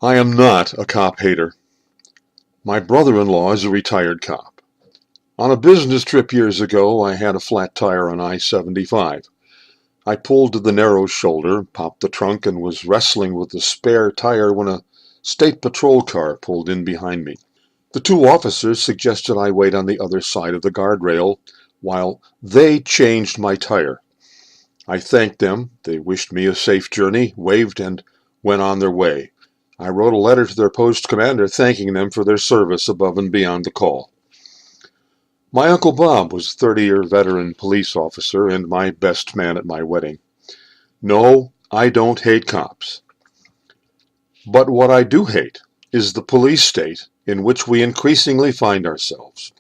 I am not a cop hater. My brother-in-law is a retired cop. On a business trip years ago, I had a flat tire on I-75. I pulled to the narrow shoulder, popped the trunk, and was wrestling with the spare tire when a state patrol car pulled in behind me. The two officers suggested I wait on the other side of the guardrail while they changed my tire. I thanked them, they wished me a safe journey, waved, and went on their way. I wrote a letter to their post commander thanking them for their service above and beyond the call. My Uncle Bob was a 30-year veteran police officer and my best man at my wedding. No, I don't hate cops. But what I do hate is the police state in which we increasingly find ourselves.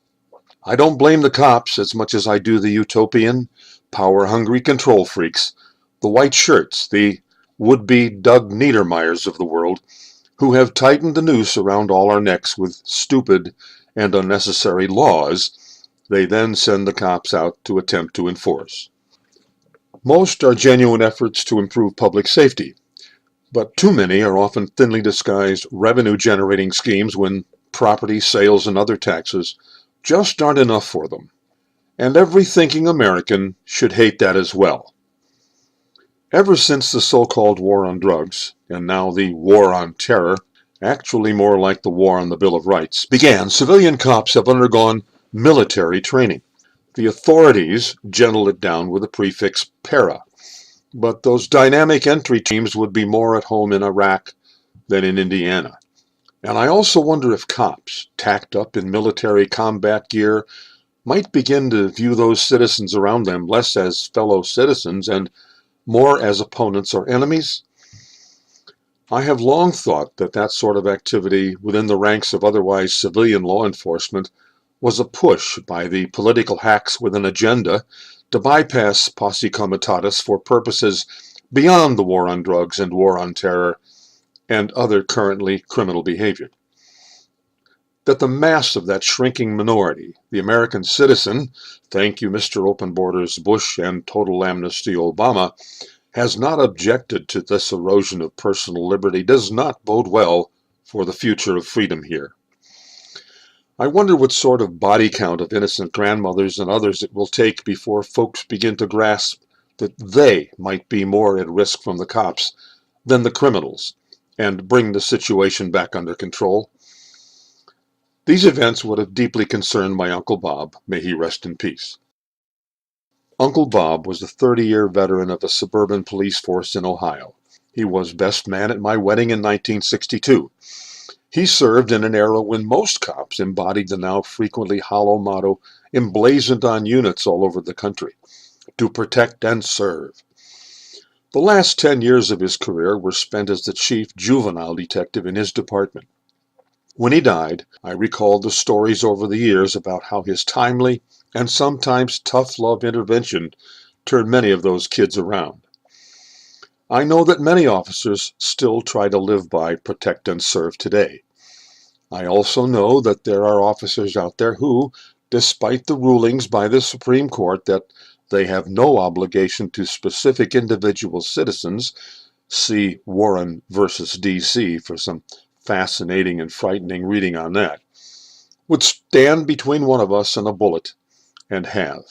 I don't blame the cops as much as I do the utopian, power-hungry control freaks, the white shirts, the would-be Doug Neidermeiers of the world, who have tightened the noose around all our necks with stupid and unnecessary laws they then send the cops out to attempt to enforce. Most are genuine efforts to improve public safety, but too many are often thinly disguised revenue-generating schemes when property, sales, and other taxes just aren't enough for them. And every thinking American should hate that as well. Ever since the so-called war on drugs, and now the war on terror, actually more like the war on the Bill of Rights, began, civilian cops have undergone military training. The authorities gentled it down with the prefix para, but those dynamic entry teams would be more at home in Iraq than in Indiana. And I also wonder if cops, tacked up in military combat gear, might begin to view those citizens around them less as fellow citizens and more as opponents or enemies. I have long thought that that sort of activity within the ranks of otherwise civilian law enforcement was a push by the political hacks with an agenda to bypass posse comitatus for purposes beyond the war on drugs and war on terror and other currently criminal behavior. That the mass of that shrinking minority, the American citizen, thank you Mr. Open Borders Bush and Total Amnesty Obama, has not objected to this erosion of personal liberty does not bode well for the future of freedom here. I wonder what sort of body count of innocent grandmothers and others it will take before folks begin to grasp that they might be more at risk from the cops than the criminals and bring the situation back under control. These events would have deeply concerned my Uncle Bob, may he rest in peace. Uncle Bob was a 30-year veteran of a suburban police force in Ohio. He was best man at my wedding in 1962. He served in an era when most cops embodied the now frequently hollow motto emblazoned on units all over the country: to protect and serve. The last 10 years of his career were spent as the chief juvenile detective in his department. When he died, I recalled the stories over the years about how his timely and sometimes tough love intervention turned many of those kids around. I know that many officers still try to live by protect and serve today. I also know that there are officers out there who, despite the rulings by the Supreme Court that they have no obligation to specific individual citizens, see Warren versus D.C. for some fascinating and frightening reading on that, would stand between one of us and a bullet, and have.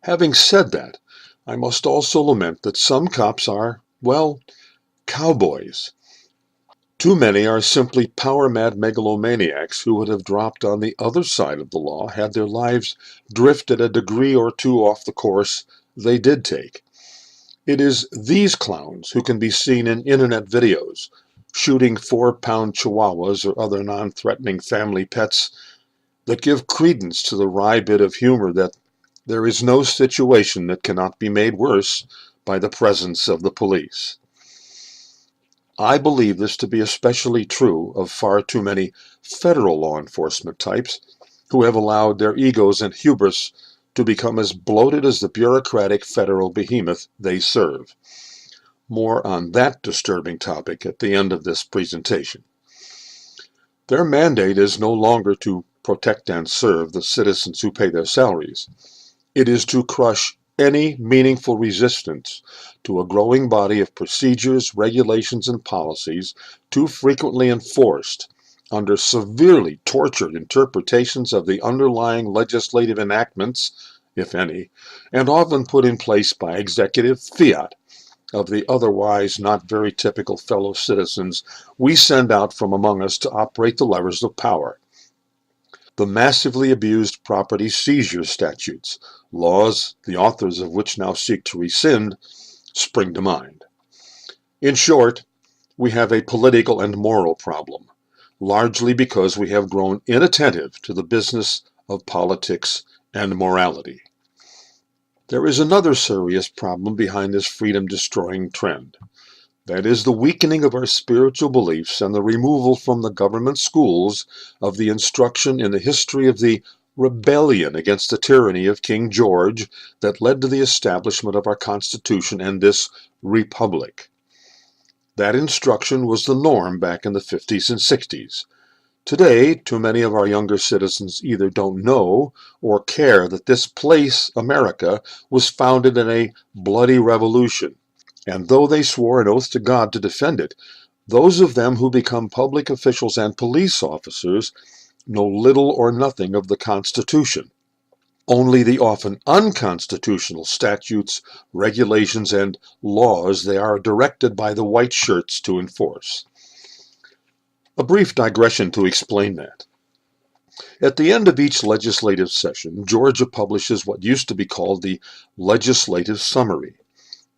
Having said that, I must also lament that some cops are, well, cowboys. Too many are simply power-mad megalomaniacs who would have dropped on the other side of the law had their lives drifted a degree or two off the course they did take. It is these clowns who can be seen in internet videos, shooting 4-pound chihuahuas or other non-threatening family pets, that give credence to the wry bit of humor that there is no situation that cannot be made worse by the presence of the police. I believe this to be especially true of far too many federal law enforcement types who have allowed their egos and hubris to become as bloated as the bureaucratic federal behemoth they serve. More on that disturbing topic at the end of this presentation. Their mandate is no longer to protect and serve the citizens who pay their salaries. It is to crush any meaningful resistance to a growing body of procedures, regulations, and policies too frequently enforced under severely tortured interpretations of the underlying legislative enactments, if any, and often put in place by executive fiat of the otherwise not very typical fellow citizens we send out from among us to operate the levers of power. The massively abused property seizure statutes, laws the authors of which now seek to rescind, spring to mind. In short, we have a political and moral problem, largely because we have grown inattentive to the business of politics and morality. There is another serious problem behind this freedom-destroying trend. That is the weakening of our spiritual beliefs and the removal from the government schools of the instruction in the history of the rebellion against the tyranny of King George that led to the establishment of our Constitution and this republic. That instruction was the norm back in the 50s and 60s. Today, too many of our younger citizens either don't know or care that this place, America, was founded in a bloody revolution. And though they swore an oath to God to defend it, those of them who become public officials and police officers know little or nothing of the Constitution. Only the often unconstitutional statutes, regulations, and laws they are directed by the white shirts to enforce. A brief digression to explain that. At the end of each legislative session, Georgia publishes what used to be called the Legislative Summary.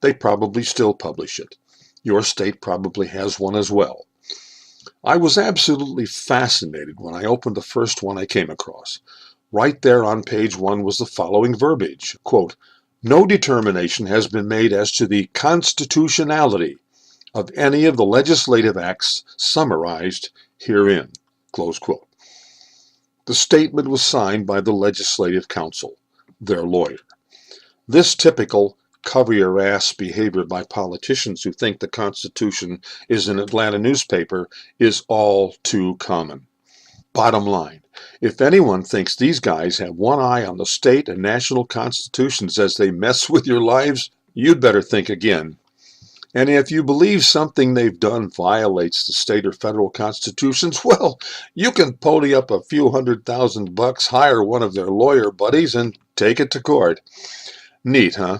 They probably still publish it. Your state probably has one as well. I was absolutely fascinated when I opened the first one I came across. Right there on page 1 was the following verbiage, quote, "No determination has been made as to the constitutionality of any of the legislative acts summarized herein," close quote. The statement was signed by the Legislative Council, their lawyer. This typical cover-your-ass behavior by politicians who think the Constitution is an Atlanta newspaper is all too common. Bottom line, if anyone thinks these guys have one eye on the state and national constitutions as they mess with your lives, you'd better think again. And if you believe something they've done violates the state or federal constitutions, well, you can pony up a few $100,000, hire one of their lawyer buddies, and take it to court. Neat, huh?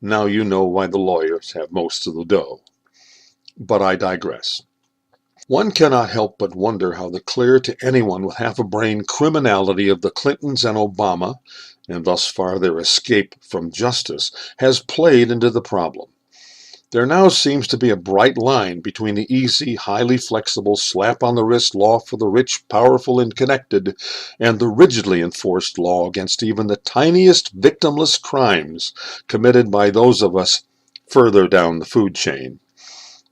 Now you know why the lawyers have most of the dough. But I digress. One cannot help but wonder how the clear to anyone with half a brain criminality of the Clintons and Obama, and thus far their escape from justice, has played into the problem. There now seems to be a bright line between the easy, highly flexible, slap-on-the-wrist law for the rich, powerful, and connected, and the rigidly enforced law against even the tiniest victimless crimes committed by those of us further down the food chain.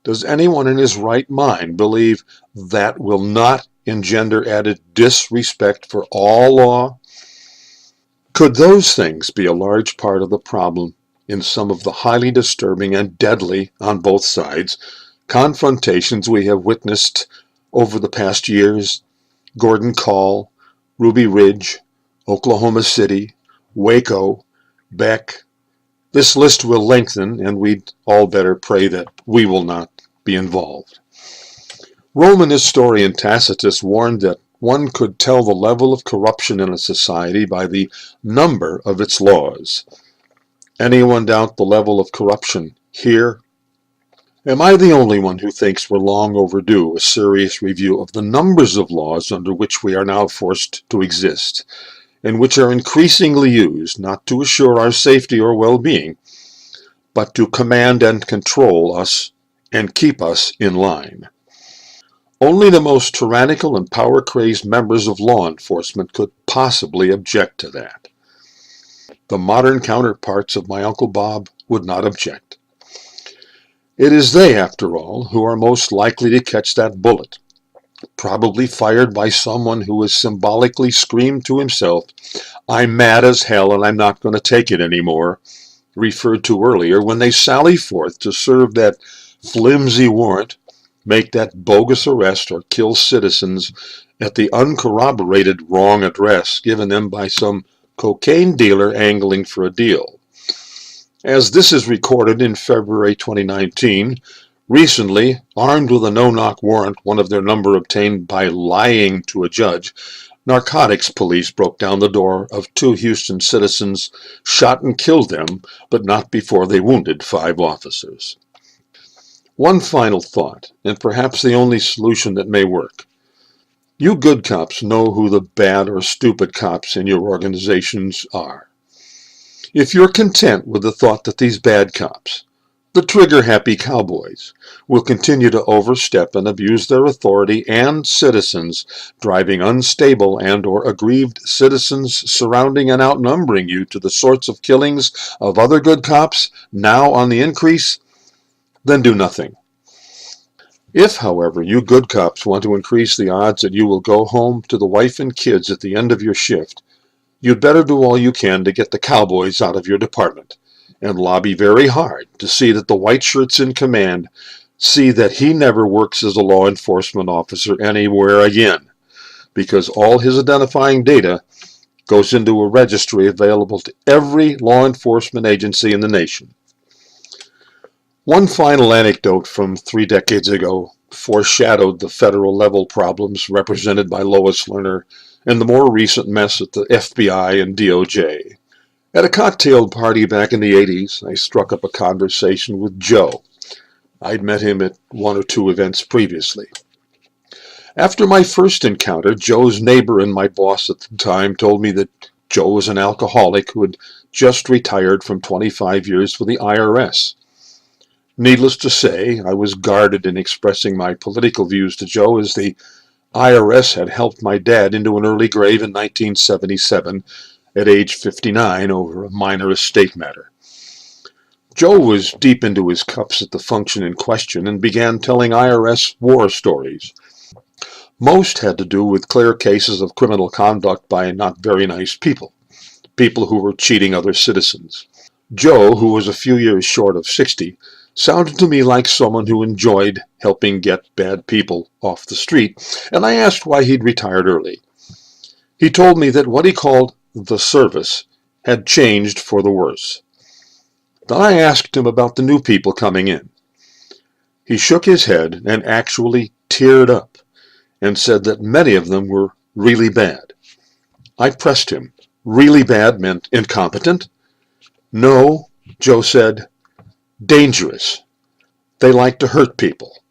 Does anyone in his right mind believe that will not engender added disrespect for all law? Could those things be a large part of the problem in some of the highly disturbing and deadly, on both sides, confrontations we have witnessed over the past years? Gordon Call, Ruby Ridge, Oklahoma City, Waco, Beck. This list will lengthen, and we'd all better pray that we will not be involved. Roman historian Tacitus warned that one could tell the level of corruption in a society by the number of its laws. Anyone doubt the level of corruption here? Am I the only one who thinks we're long overdue a serious review of the numbers of laws under which we are now forced to exist, and which are increasingly used not to assure our safety or well-being, but to command and control us and keep us in line? Only the most tyrannical and power-crazed members of law enforcement could possibly object to that. The modern counterparts of my Uncle Bob would not object. It is they, after all, who are most likely to catch that bullet, probably fired by someone who has symbolically screamed to himself, "I'm mad as hell and I'm not going to take it anymore," referred to earlier, when they sally forth to serve that flimsy warrant, make that bogus arrest, or kill citizens at the uncorroborated wrong address given them by some cocaine dealer angling for a deal. As this is recorded in February 2019, recently, armed with a no-knock warrant, one of their number obtained by lying to a judge, narcotics police broke down the door of 2 Houston citizens, shot and killed them, but not before they wounded 5 officers. One final thought, and perhaps the only solution that may work. You good cops know who the bad or stupid cops in your organizations are. If you're content with the thought that these bad cops, the trigger-happy cowboys, will continue to overstep and abuse their authority and citizens, driving unstable and or aggrieved citizens surrounding and outnumbering you to the sorts of killings of other good cops now on the increase, then do nothing. If, however, you good cops want to increase the odds that you will go home to the wife and kids at the end of your shift, you'd better do all you can to get the cowboys out of your department, and lobby very hard to see that the white shirts in command see that he never works as a law enforcement officer anywhere again, because all his identifying data goes into a registry available to every law enforcement agency in the nation. One final anecdote from 3 decades ago foreshadowed the federal level problems represented by Lois Lerner and the more recent mess at the FBI and DOJ. At a cocktail party back in the 80s, I struck up a conversation with Joe. I'd met him at 1 or 2 events previously. After my first encounter, Joe's neighbor and my boss at the time told me that Joe was an alcoholic who had just retired from 25 years for the IRS. Needless to say, I was guarded in expressing my political views to Joe, as the IRS had helped my dad into an early grave in 1977 at age 59 over a minor estate matter. Joe was deep into his cups at the function in question and began telling IRS war stories. Most had to do with clear cases of criminal conduct by not very nice people who were cheating other citizens. Joe, who was a few years short of 60, sounded to me like someone who enjoyed helping get bad people off the street, and I asked why he'd retired early. He told me that what he called the service had changed for the worse. Then I asked him about the new people coming in. He shook his head and actually teared up and said that many of them were really bad. I pressed him. Really bad meant incompetent? No, Joe said. Dangerous. They like to hurt people.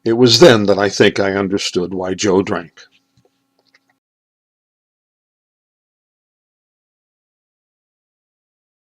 It was then that I think I understood why Joe drank.